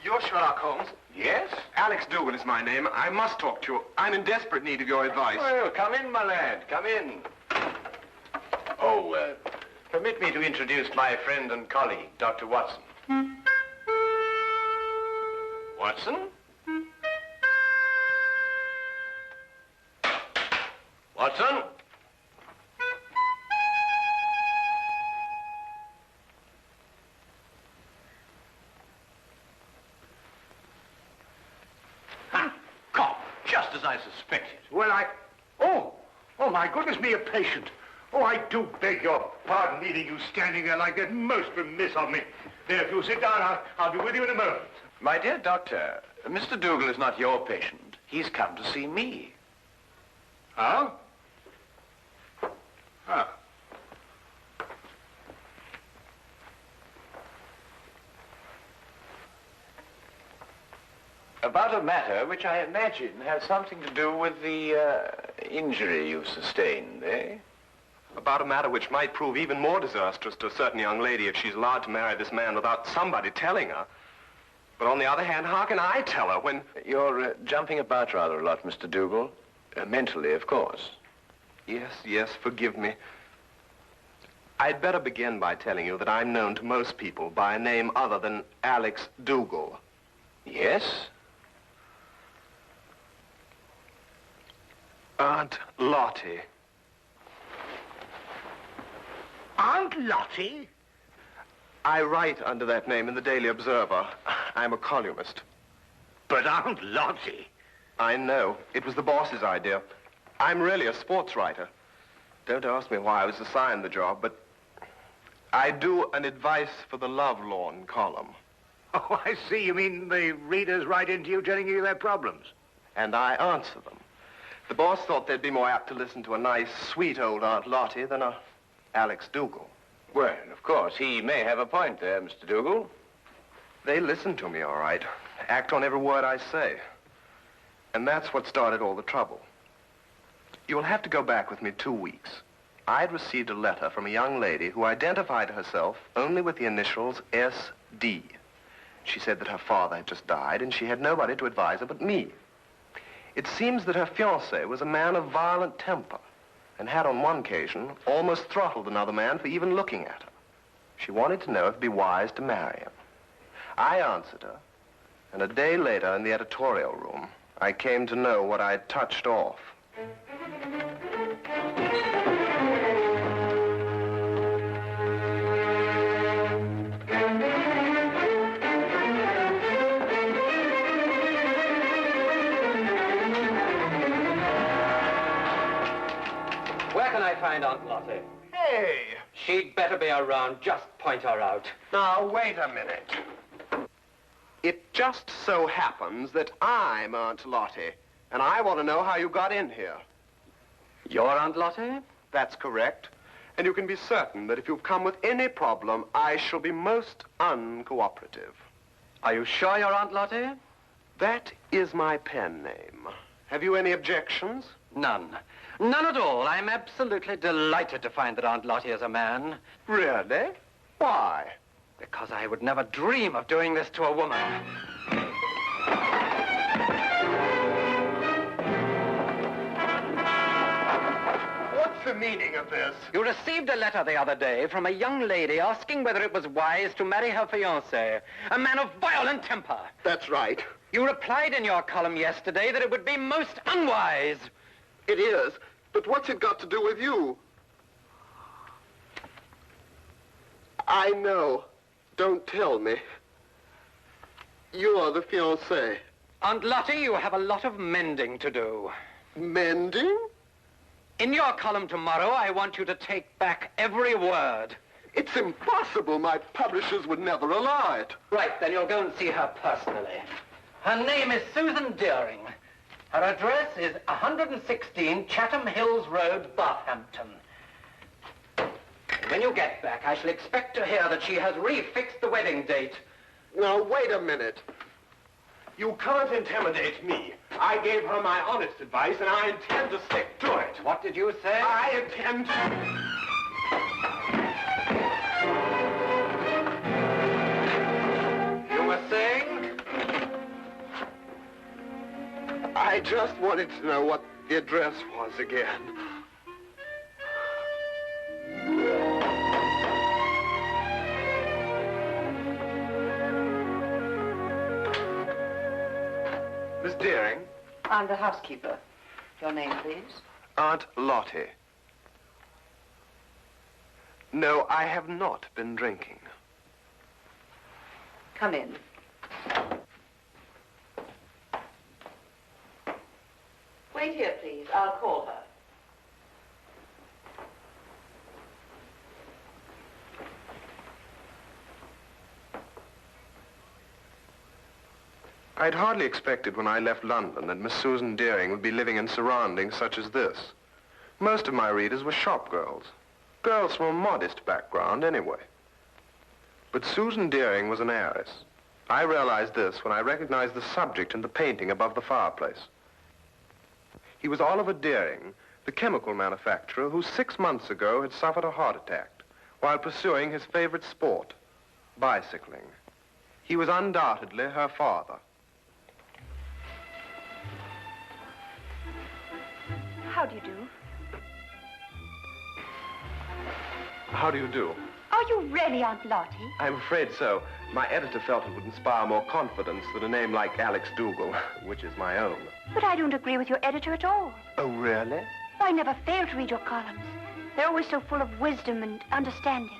You're Sherlock Holmes? Yes? Alex Dougal is my name. I must talk to you. I'm in desperate need of your advice. Well, come in, my lad. Come in. Oh, permit me to introduce my friend and colleague, Dr. Watson. Watson? Watson? Just as I suspected. Well, Oh, my goodness me, a patient. Oh, I do beg your pardon leaving you standing there like that. Most remiss of me. There, if you'll sit down, I'll be with you in a moment. My dear doctor, Mr. Dougal is not your patient. He's come to see me. Huh? Huh. About a matter which I imagine has something to do with the injury you've sustained, eh? About a matter which might prove even more disastrous to a certain young lady if she's allowed to marry this man without somebody telling her. But on the other hand, how can I tell her when... You're jumping about rather a lot, Mr. Dougal. Mentally, of course. Yes, forgive me. I'd better begin by telling you that I'm known to most people by a name other than Alex Dougal. Yes? Aunt Lottie. Aunt Lottie? I write under that name in the Daily Observer. I'm a columnist. But Aunt Lottie? I know. It was the boss's idea. I'm really a sports writer. Don't ask me why I was assigned the job, but I do an advice for the lovelorn column. Oh, I see. You mean the readers write into you telling you their problems? And I answer them. The boss thought they'd be more apt to listen to a nice, sweet old Aunt Lottie than a Alex Dougal. Well, of course, he may have a point there, Mr. Dougal. They listen to me, all right. Act on every word I say. And that's what started all the trouble. You'll have to go back with me 2 weeks. I'd received a letter from a young lady who identified herself only with the initials S.D. She said that her father had just died and she had nobody to advise her but me. It seems that her fiancé was a man of violent temper and had on one occasion almost throttled another man for even looking at her. She wanted to know if it'd be wise to marry him. I answered her, and a day later in the editorial room, I came to know what I'd touched off. Where can I find Aunt Lottie? Hey! She'd better be around. Just point her out. Now, wait a minute. It just so happens that I'm Aunt Lottie, and I want to know how you got in here. You're Aunt Lottie? That's correct. And you can be certain that if you've come with any problem, I shall be most uncooperative. Are you sure you're Aunt Lottie? That is my pen name. Have you any objections? None. None at all. I'm absolutely delighted to find that Aunt Lottie is a man. Really? Why? Because I would never dream of doing this to a woman. What's the meaning of this? You received a letter the other day from a young lady asking whether it was wise to marry her fiancé, a man of violent temper. That's right. You replied in your column yesterday that it would be most unwise. It is. But what's it got to do with you? I know. Don't tell me. You're the fiancé. Aunt Lottie, you have a lot of mending to do. Mending? In your column tomorrow, I want you to take back every word. It's impossible. My publishers would never allow it. Right, then you'll go and see her personally. Her name is Susan Deering. Her address is 116 Chatham Hills Road, Barhampton. When you get back, I shall expect to hear that she has refixed the wedding date. Now, wait a minute. You can't intimidate me. I gave her my honest advice, and I intend to stick to it. What did you say? I intend to... You were saying? I just wanted to know what the address was again. Miss Deering? I'm the housekeeper. Your name, please? Aunt Lottie. No, I have not been drinking. Come in. Wait here, please. I'll call her. I'd hardly expected when I left London that Miss Susan Deering would be living in surroundings such as this. Most of my readers were shop girls. Girls from a modest background, anyway. But Susan Deering was an heiress. I realized this when I recognized the subject in the painting above the fireplace. He was Oliver Deering, the chemical manufacturer who 6 months ago had suffered a heart attack while pursuing his favorite sport, bicycling. He was undoubtedly her father. How do you do? How do you do? Are you really Aunt Lottie? I'm afraid so. My editor felt it would inspire more confidence than a name like Alex Dougal, which is my own. But I don't agree with your editor at all. Oh, really? I never fail to read your columns. They're always so full of wisdom and understanding.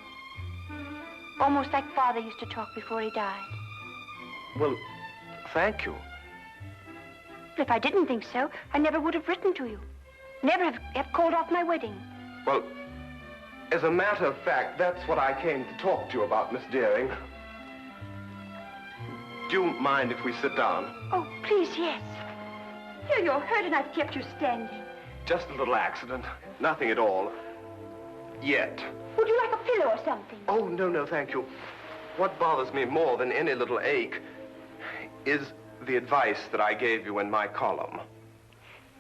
Almost like Father used to talk before he died. Well, thank you. But if I didn't think so, I never would have written to you. Never have called off my wedding. Well, as a matter of fact, that's what I came to talk to you about, Miss Deering. Do you mind if we sit down? Oh, please, yes. Here, you're hurt and I've kept you standing. Just a little accident. Nothing at all. Yet. Would you like a pillow or something? Oh, no, thank you. What bothers me more than any little ache is the advice that I gave you in my column.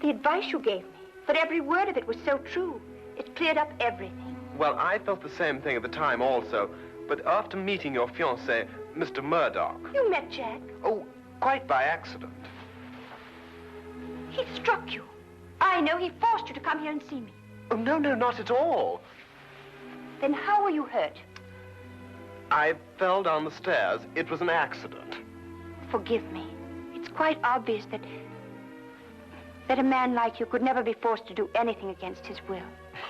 The advice you gave me, but every word of it was so true. It cleared up everything. Well, I felt the same thing at the time also, but after meeting your fiancé, Mr. Murdoch... You met Jack? Oh, quite by accident. He struck you. I know he forced you to come here and see me. Oh, no, not at all. Then how were you hurt? I fell down the stairs. It was an accident. Forgive me. It's quite obvious that a man like you could never be forced to do anything against his will.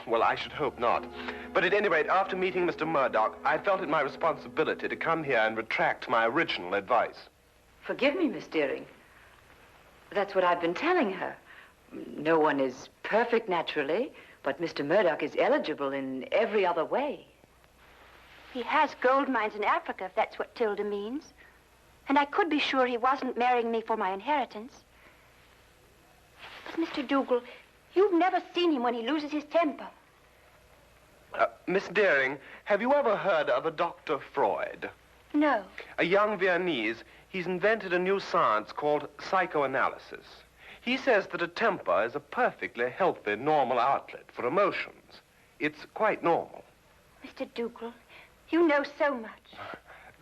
Well, I should hope not. But at any rate, after meeting Mr. Murdoch, I felt it my responsibility to come here and retract my original advice. Forgive me, Miss Deering. That's what I've been telling her. No one is perfect naturally, but Mr. Murdoch is eligible in every other way. He has gold mines in Africa, if that's what Tilda means. And I could be sure he wasn't marrying me for my inheritance. But, Mr. Dougal, you've never seen him when he loses his temper. Miss Deering, have you ever heard of a Dr. Freud? No. A young Viennese. He's invented a new science called psychoanalysis. He says that a temper is a perfectly healthy, normal outlet for emotions. It's quite normal. Mr. Dougal, you know so much.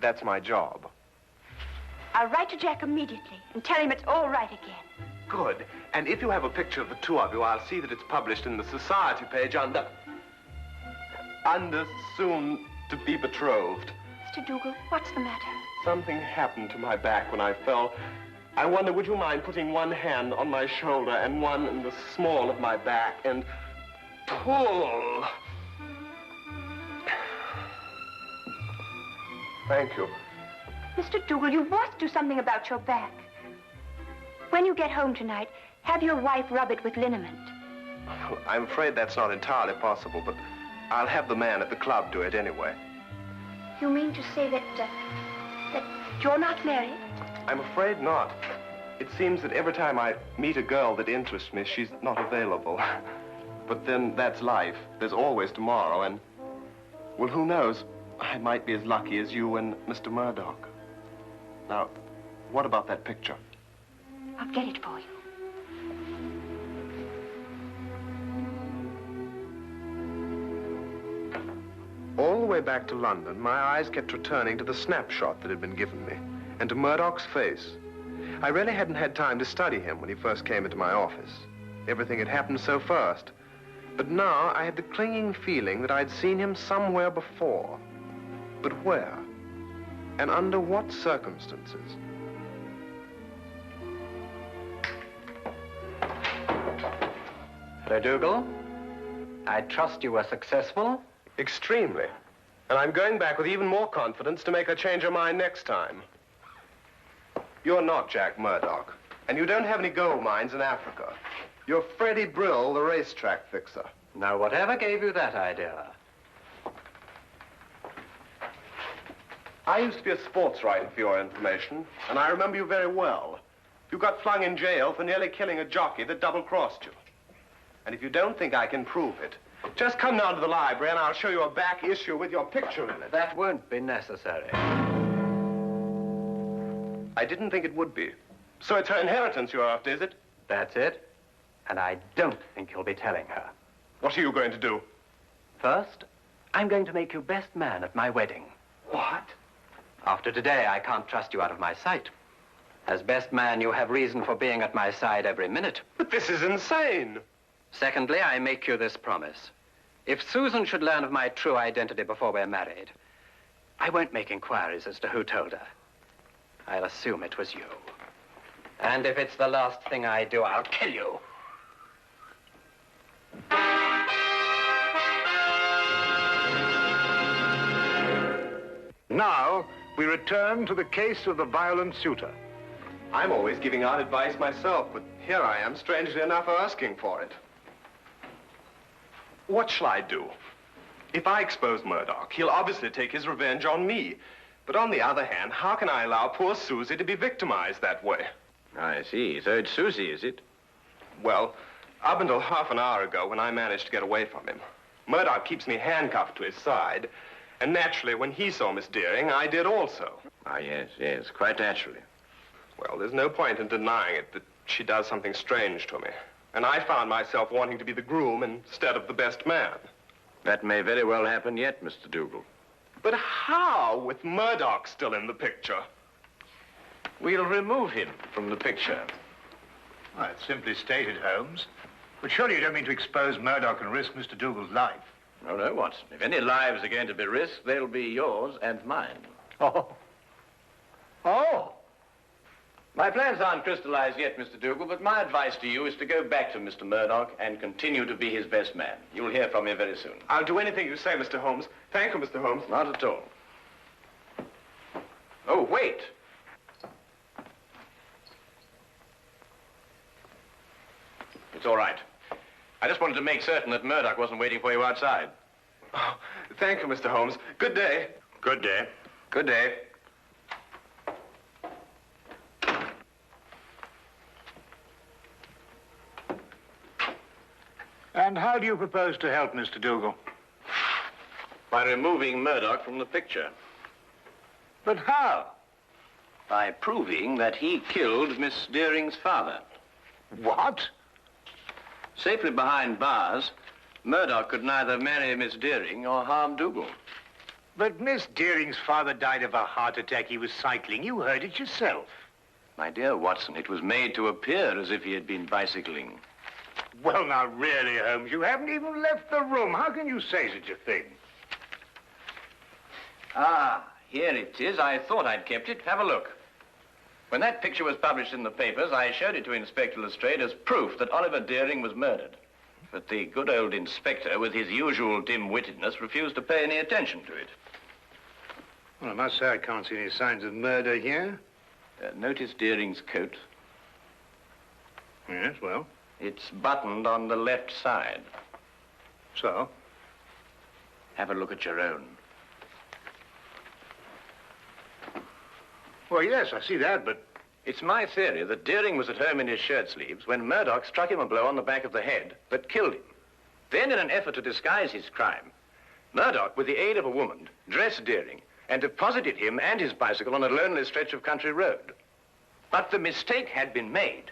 That's my job. I'll write to Jack immediately and tell him it's all right again. Good. And if you have a picture of the two of you, I'll see that it's published in the society page under soon to be betrothed. Mr. Dougal, what's the matter? Something happened to my back when I fell. I wonder, would you mind putting one hand on my shoulder and one in the small of my back and pull? Thank you. Mr. Dougal, you must do something about your back. When you get home tonight, have your wife rub it with liniment. I'm afraid that's not entirely possible, but I'll have the man at the club do it anyway. You mean to say that you're not married? I'm afraid not. It seems that every time I meet a girl that interests me, she's not available. But then that's life. There's always tomorrow, and, well, who knows? I might be as lucky as you and Mr. Murdoch. Now, what about that picture? I'll get it for you. All the way back to London, my eyes kept returning to the snapshot that had been given me, and to Murdoch's face. I really hadn't had time to study him when he first came into my office. Everything had happened so fast. But now I had the clinging feeling that I'd seen him somewhere before. But where? And under what circumstances? Hello, Dougal. I trust you were successful. Extremely. And I'm going back with even more confidence to make her change her mind next time. You're not Jack Murdoch, and you don't have any gold mines in Africa. You're Freddie Brill, the racetrack fixer. Now, whatever gave you that idea? I used to be a sports writer, for your information, and I remember you very well. You got flung in jail for nearly killing a jockey that double-crossed you. And if you don't think I can prove it, just come down to the library and I'll show you a back issue with your picture in it. That won't be necessary. I didn't think it would be. So it's her inheritance you're after, is it? That's it. And I don't think you'll be telling her. What are you going to do? First, I'm going to make you best man at my wedding. What? After today, I can't trust you out of my sight. As best man, you have reason for being at my side every minute. But this is insane. Secondly, I make you this promise. If Susan should learn of my true identity before we're married, I won't make inquiries as to who told her. I'll assume it was you. And if it's the last thing I do, I'll kill you. Now, we return to the case of the violent suitor. I'm always giving out advice myself, but here I am, strangely enough, asking for it. What shall I do? If I expose Murdoch, he'll obviously take his revenge on me. But on the other hand, how can I allow poor Susie to be victimized that way? I see. So it's Susie, is it? Well, up until half an hour ago when I managed to get away from him, Murdoch keeps me handcuffed to his side. And naturally, when he saw Miss Deering, I did also. Ah, yes, quite naturally. Well, there's no point in denying it that she does something strange to me. And I found myself wanting to be the groom instead of the best man. That may very well happen yet, Mr. Dougal. But how, with Murdoch still in the picture? We'll remove him from the picture. Well, it's simply stated, Holmes. But surely you don't mean to expose Murdoch and risk Mr. Dougal's life. No, Watson. If any lives are going to be risked, they'll be yours and mine. Oh. My plans aren't crystallized yet, Mr. Dougal, but my advice to you is to go back to Mr. Murdoch and continue to be his best man. You'll hear from me very soon. I'll do anything you say, Mr. Holmes. Thank you, Mr. Holmes. Not at all. Oh, wait. It's all right. I just wanted to make certain that Murdoch wasn't waiting for you outside. Oh, thank you, Mr. Holmes. Good day. Good day. Good day. And how do you propose to help Mr. Dougal? By removing Murdoch from the picture. But how? By proving that he killed Miss Deering's father. What? Safely behind bars, Murdoch could neither marry Miss Deering or harm Dougal. But Miss Deering's father died of a heart attack. He was cycling. You heard it yourself. My dear Watson, it was made to appear as if he had been bicycling. Well, now, really, Holmes, you haven't even left the room. How can you say such a thing? Ah, here it is. I thought I'd kept it. Have a look. When that picture was published in the papers, I showed it to Inspector Lestrade as proof that Oliver Deering was murdered. But the good old inspector, with his usual dim-wittedness, refused to pay any attention to it. Well, I must say I can't see any signs of murder here. Notice Deering's coat. Yes, well. It's buttoned on the left side. So? Have a look at your own. Well, yes, I see that, but... It's my theory that Deering was at home in his shirt sleeves when Murdoch struck him a blow on the back of the head that killed him. Then, in an effort to disguise his crime, Murdoch, with the aid of a woman, dressed Deering and deposited him and his bicycle on a lonely stretch of country road. But the mistake had been made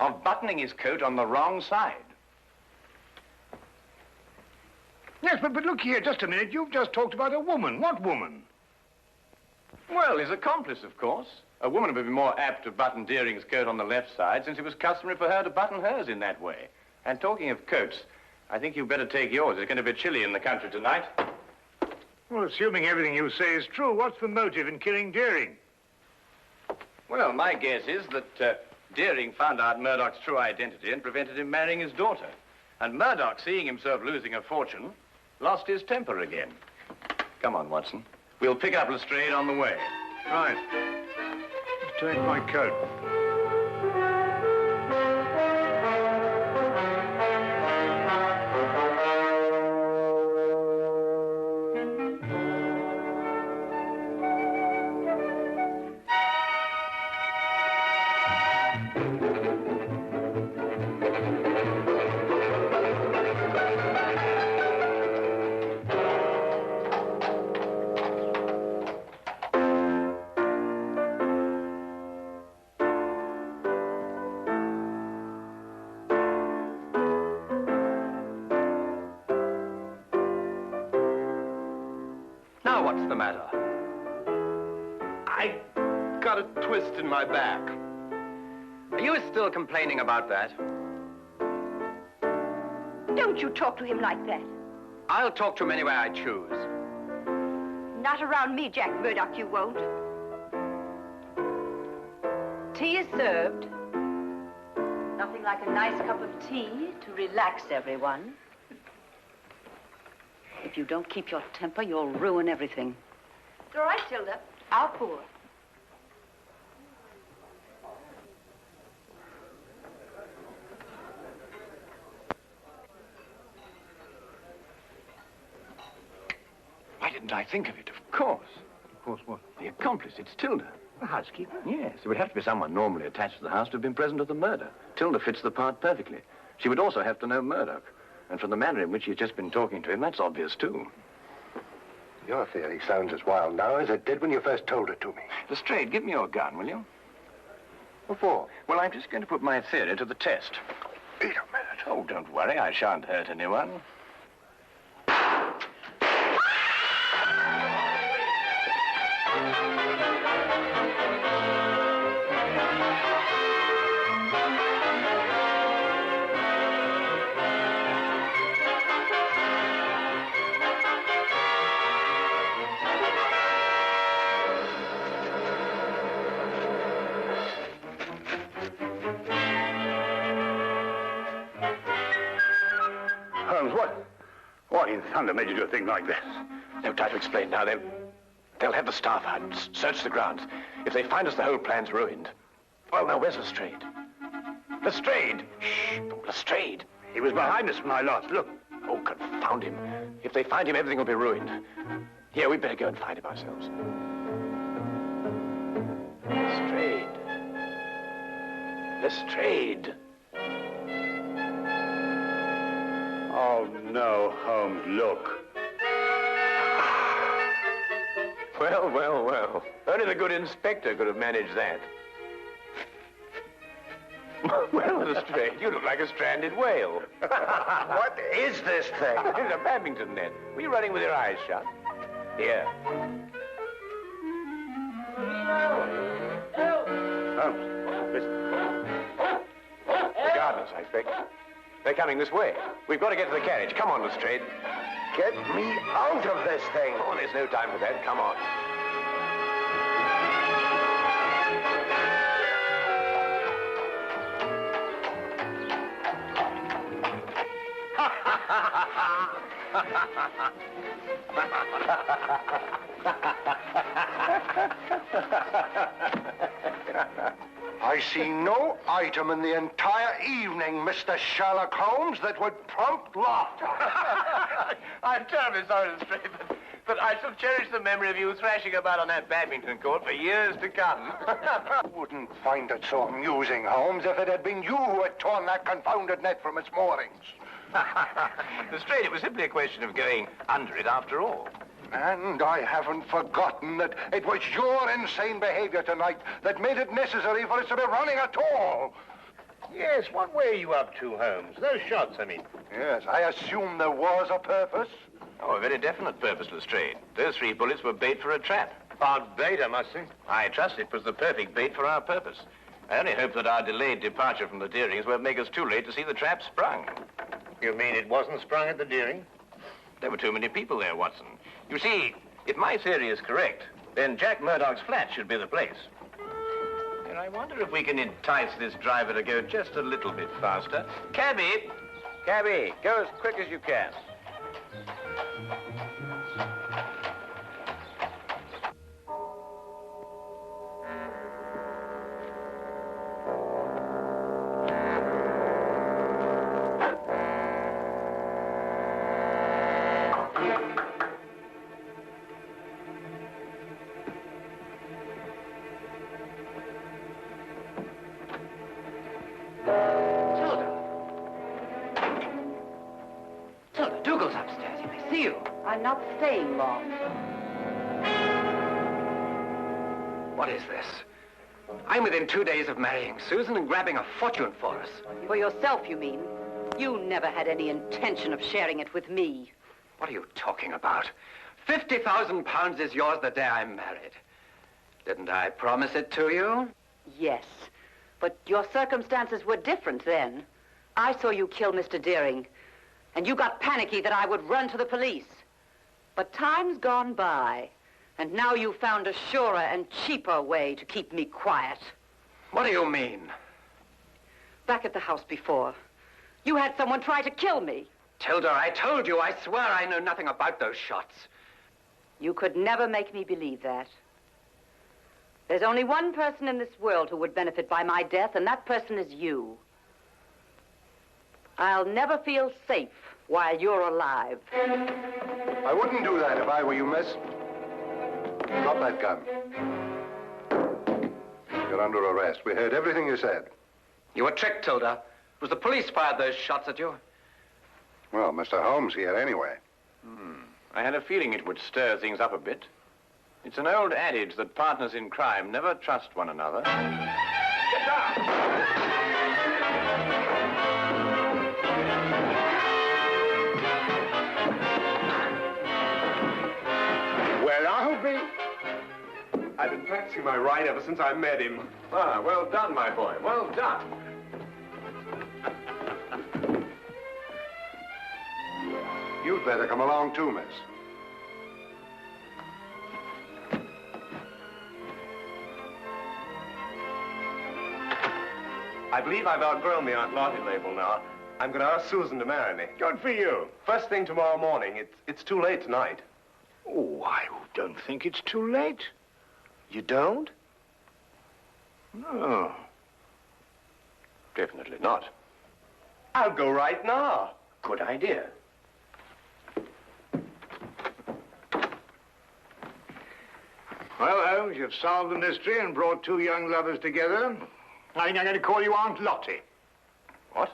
of buttoning his coat on the wrong side. Yes, but look here, just a minute. You've just talked about a woman. What woman? Well, his accomplice, of course. A woman would be more apt to button Deering's coat on the left side, since it was customary for her to button hers in that way. And talking of coats, I think you'd better take yours. It's going to be chilly in the country tonight. Well, assuming everything you say is true, what's the motive in killing Deering? Well, my guess is that Deering found out Murdoch's true identity and prevented him marrying his daughter. And Murdoch, seeing himself losing a fortune, lost his temper again. Come on, Watson. We'll pick up Lestrade on the way. Right. Take my coat. Now, what's the matter? I got a twist in my back. Are you still complaining about that? Don't you talk to him like that. I'll talk to him any way I choose. Not around me, Jack Murdoch, you won't. Tea is served. Nothing like a nice cup of tea to relax everyone. If you don't keep your temper, you'll ruin everything. It's all right, Tilda. I'll pour. Why didn't I think of it? Of course. Of course, what? The accomplice, it's Tilda. The housekeeper? Yes, it would have to be someone normally attached to the house to have been present at the murder. Tilda fits the part perfectly. She would also have to know Murdoch. And from the manner in which she's just been talking to him, that's obvious, too. Your theory sounds as wild now as it did when you first told it to me. Lestrade, give me your gun, will you? What for? Well, I'm just going to put my theory to the test. Wait a minute. Oh, don't worry, I shan't hurt anyone. Holmes, what in thunder made you do a thing like this? No time to explain now. They'll have the staff out and search the grounds. If they find us, the whole plan's ruined. Well, now, where's Lestrade? Lestrade! Shh! Lestrade! He was behind us when I lost. Look. Oh, confound him. If they find him, everything will be ruined. Here, we'd better go and find him ourselves. Lestrade. Lestrade. Oh, no, Holmes, look. Well, well, well. Only the good inspector could have managed that. Well, Lestrade, you look like a stranded whale. What is this thing? It's a badminton net. Were you running with your eyes shut? Here. Holmes, listen. The gardeners, I expect. They're coming this way. We've got to get to the carriage. Come on, Lestrade. Get me out of this thing. Oh, there's no time for that. Come on. I see no item in the entire evening, Mr. Sherlock Holmes, that would prompt laughter. I'm terribly sorry, Lestrade, but I shall cherish the memory of you thrashing about on that badminton court for years to come. I wouldn't find it so amusing, Holmes, if it had been you who had torn that confounded net from its moorings. Lestrade, it was simply a question of going under it after all. And I haven't forgotten that it was your insane behavior tonight that made it necessary for us to be running at all. Yes, what were you up to, Holmes? Those shots, I mean. Yes, I assume there was a purpose. Oh, a very definite purpose, Lestrade. Those 3 bullets were bait for a trap. Odd bait, I must say. I trust it was the perfect bait for our purpose. I only hope that our delayed departure from the Deerings won't make us too late to see the trap sprung. You mean it wasn't sprung at the Deering? There were too many people there, Watson. You see, if my theory is correct, then Jack Murdoch's flat should be the place. And I wonder if we can entice this driver to go just a little bit faster. Cabby! Cabby, go as quick as you can. Dougal's upstairs. He may see you. I'm not staying long. What is this? I'm within 2 days of marrying Susan and grabbing a fortune for us. For yourself, you mean? You never had any intention of sharing it with me. What are you talking about? £50,000 is yours the day I'm married. Didn't I promise it to you? Yes, but your circumstances were different then. I saw you kill Mr. Deering, and you got panicky that I would run to the police. But time's gone by, and now you've found a surer and cheaper way to keep me quiet. What do you mean? Back at the house before, you had someone try to kill me. Tilda, I told you, I swear I know nothing about those shots. You could never make me believe that. There's only one person in this world who would benefit by my death, and that person is you. I'll never feel safe while you're alive. I wouldn't do that if I were you, miss. Drop that gun. You're under arrest. We heard everything you said. You were tricked, Tilda. It was the police fired those shots at you. Well, Mr. Holmes here anyway. I had a feeling it would stir things up a bit. It's an old adage that partners in crime never trust one another. Get down! Well, I'll be... I've been practicing my ride ever since I met him. Ah, well done, my boy. Well done. You'd better come along too, miss. I believe I've outgrown the Aunt Lottie label now. I'm going to ask Susan to marry me. Good for you. First thing tomorrow morning. It's too late tonight. Oh, I don't think it's too late. You don't? No. Definitely not. I'll go right now. Good idea. Well, Holmes, you've solved the mystery and brought two young lovers together. I think I'm going to call you Aunt Lottie. What?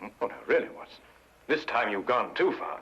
Oh, no, really, Watson. This time you've gone too far.